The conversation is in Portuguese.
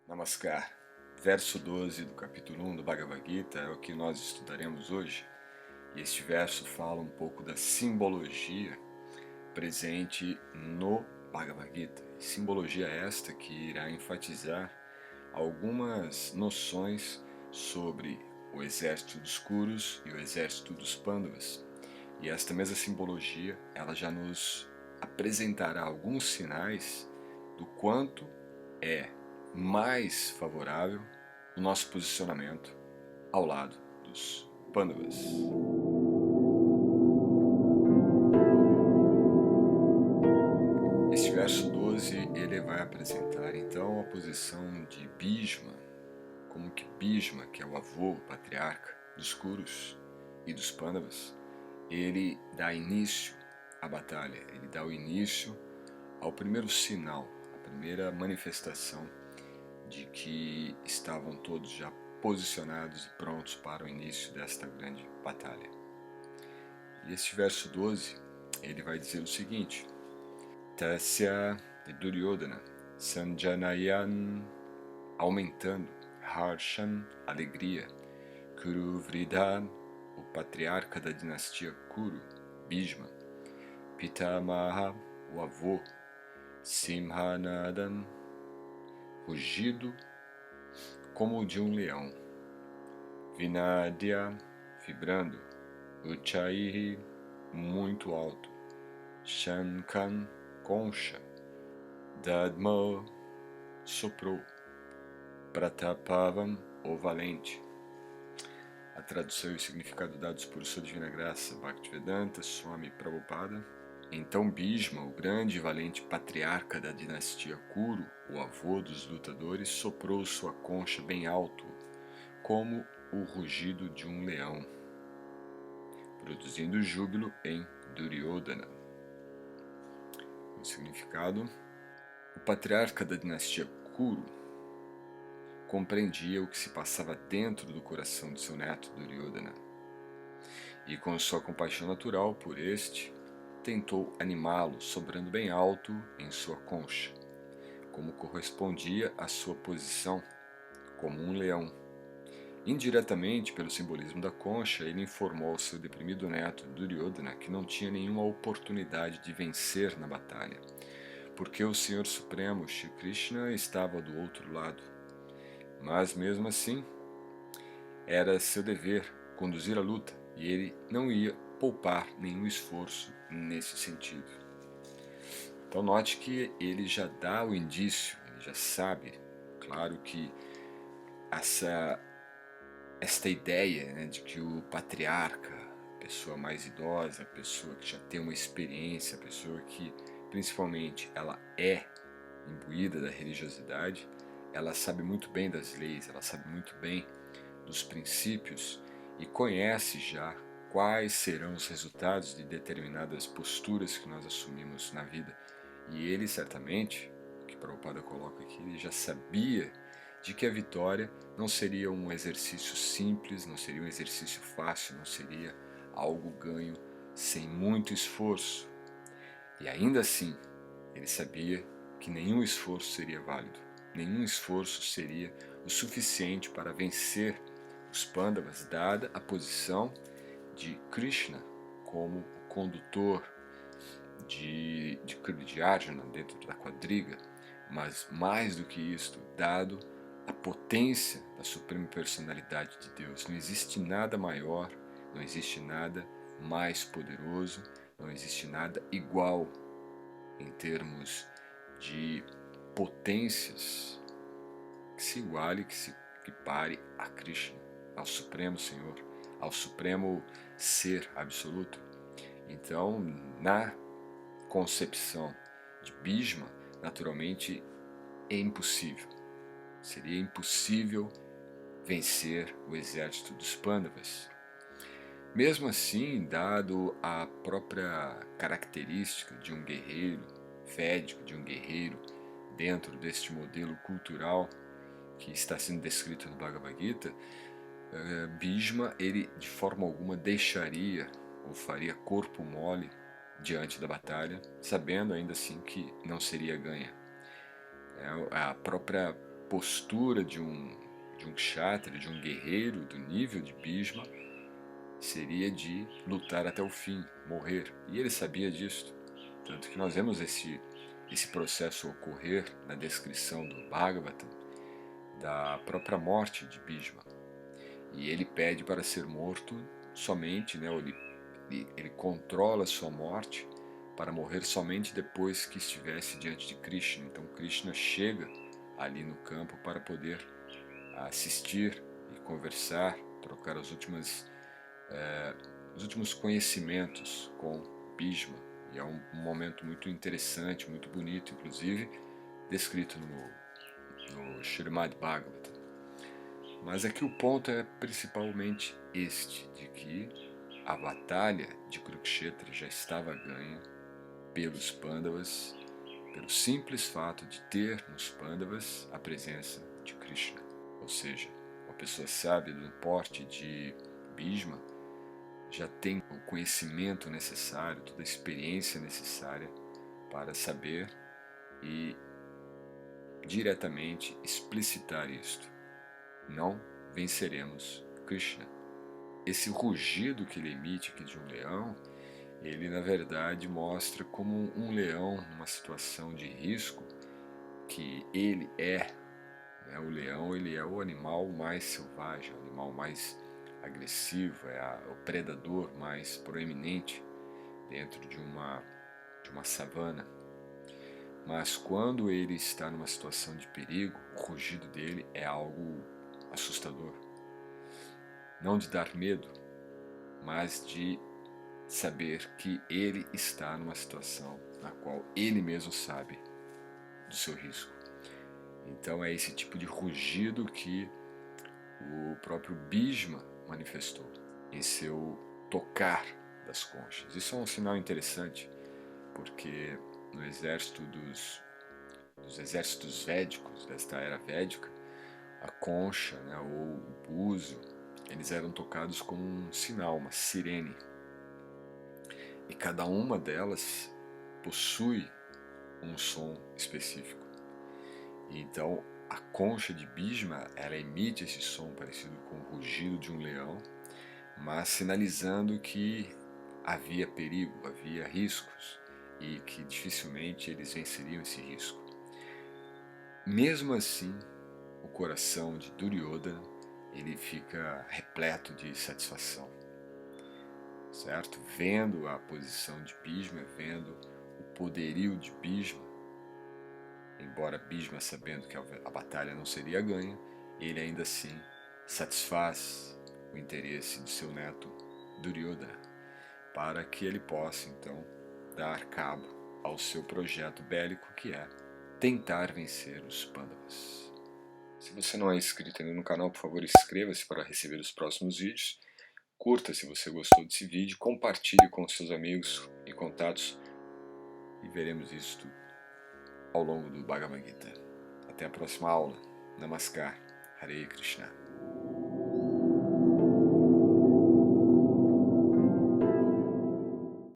Namaskar. Verso 12 do capítulo 1 do Bhagavad Gita é o que nós estudaremos hoje. E este verso fala um pouco da simbologia presente no Bhagavad Gita. Simbologia esta que irá enfatizar algumas noções sobre o exército dos Kurus e o exército dos Pandavas. E esta mesma simbologia, ela já nos apresentará alguns sinais do quanto é mais favorável o nosso posicionamento ao lado dos Pandavas. Este verso 12 ele vai apresentar então a posição de Bhishma, como que Bhishma, que é o avô, o patriarca dos Kurus e dos Pandavas, ele dá início à batalha, ele dá o início ao primeiro sinal, a primeira manifestação de que estavam todos já posicionados e prontos para o início desta grande batalha. E este verso 12, ele vai dizer o seguinte: Tasya de Duryodhana Sanjanayan, aumentando, Harshan, alegria, Kuru Vridan, o patriarca da dinastia Kuru, Bhishma, Pitamaha, o avô, Simhanadan, rugido como o de um leão, Vinadya, vibrando, Uchaihi, muito alto, Shankan, concha, Dadma, soprou, Pratapavam, o valente. A tradução e o significado dados por Sua Divina Graça Bhaktivedanta Swami Prabhupada. Então Bhishma, o grande e valente patriarca da dinastia Kuru, o avô dos lutadores, soprou sua concha bem alto, como o rugido de um leão, produzindo júbilo em Duryodhana. O significado: o patriarca da dinastia Kuru compreendia o que se passava dentro do coração de seu neto Duryodhana, e com sua compaixão natural por este, tentou animá-lo, sobrando bem alto em sua concha, como correspondia à sua posição, como um leão. Indiretamente, pelo simbolismo da concha, ele informou ao seu deprimido neto Duryodhana que não tinha nenhuma oportunidade de vencer na batalha, porque o Senhor Supremo Shri Krishna estava do outro lado. Mas mesmo assim, era seu dever conduzir a luta, e ele não ia poupar nenhum esforço nesse sentido. Então note que ele já dá o indício, ele já sabe, claro que esta ideia, né, de que o patriarca, a pessoa mais idosa, a pessoa que já tem uma experiência, a pessoa que principalmente ela é imbuída da religiosidade, ela sabe muito bem das leis, ela sabe muito bem dos princípios e conhece já quais serão os resultados de determinadas posturas que nós assumimos na vida. E ele certamente, o que Prabhupada coloca aqui, ele já sabia de que a vitória não seria um exercício simples, não seria um exercício fácil, não seria algo ganho sem muito esforço. E ainda assim, ele sabia que nenhum esforço seria válido, nenhum esforço seria o suficiente para vencer os Pandavas, dada a posição de Krishna como o condutor de Arjuna dentro da quadriga, mas mais do que isto, dado a potência da Suprema Personalidade de Deus. Não existe nada maior, não existe nada mais poderoso, não existe nada igual em termos de potências que se iguale, que pare a Krishna, ao Supremo Senhor, ao Supremo Ser Absoluto. Então, na concepção de Bhishma, naturalmente é impossível. Seria impossível vencer o exército dos Pandavas. Mesmo assim, dado a própria característica de um guerreiro védico, de um guerreiro dentro deste modelo cultural que está sendo descrito no Bhagavad Gita, Bhishma, ele de forma alguma deixaria ou faria corpo mole diante da batalha, sabendo ainda assim que não seria ganha. A própria postura de um kshatriya, de um guerreiro do nível de Bhishma, seria de lutar até o fim, morrer. E ele sabia disso. Tanto que nós vemos esse processo ocorrer na descrição do Bhagavatam, da própria morte de Bhishma. E ele pede para ser morto somente, né, ele controla sua morte para morrer somente depois que estivesse diante de Krishna. Então Krishna chega ali no campo para poder assistir e conversar, trocar os últimos conhecimentos com Bhishma. E é um momento muito interessante, muito bonito, inclusive descrito no Srimad Bhagavatam. Mas aqui o ponto é principalmente este, de que a batalha de Kurukshetra já estava ganha pelos Pandavas, pelo simples fato de ter nos Pandavas a presença de Krishna. Ou seja, uma pessoa sábia do porte de Bhishma já tem o conhecimento necessário, toda a experiência necessária para saber e diretamente explicitar isto. Não venceremos Krishna. Esse rugido que ele emite aqui de um leão, ele na verdade mostra como um leão numa situação de risco, que ele é, né, o leão ele é o animal mais selvagem, o animal mais agressivo, é o predador mais proeminente dentro de uma savana. Mas quando ele está numa situação de perigo, o rugido dele é algo assustador. Não de dar medo, mas de saber que ele está numa situação na qual ele mesmo sabe do seu risco. Então é esse tipo de rugido que o próprio Bhishma manifestou em seu tocar das conchas. Isso é um sinal interessante, porque no exército dos exércitos védicos, desta era védica, a concha, né, ou o buzo, eles eram tocados como um sinal, uma sirene. E cada uma delas possui um som específico. E então a concha de Bhishma, ela emite esse som parecido com o rugido de um leão, mas sinalizando que havia perigo, havia riscos e que dificilmente eles venceriam esse risco. Mesmo assim, o coração de Duryodhana ele fica repleto de satisfação, certo? Vendo a posição de Bhishma, vendo o poderio de Bhishma, embora Bhishma sabendo que a batalha não seria ganha, ele ainda assim satisfaz o interesse de seu neto Duryodhana, para que ele possa então dar cabo ao seu projeto bélico, que é tentar vencer os Pandavas. Se você não é inscrito ainda no canal, por favor inscreva-se para receber os próximos vídeos. Curta se você gostou desse vídeo, compartilhe com seus amigos e contatos e veremos isto ao longo do Bhagavad Gita. Até a próxima aula. Namaskar. Hare Krishna.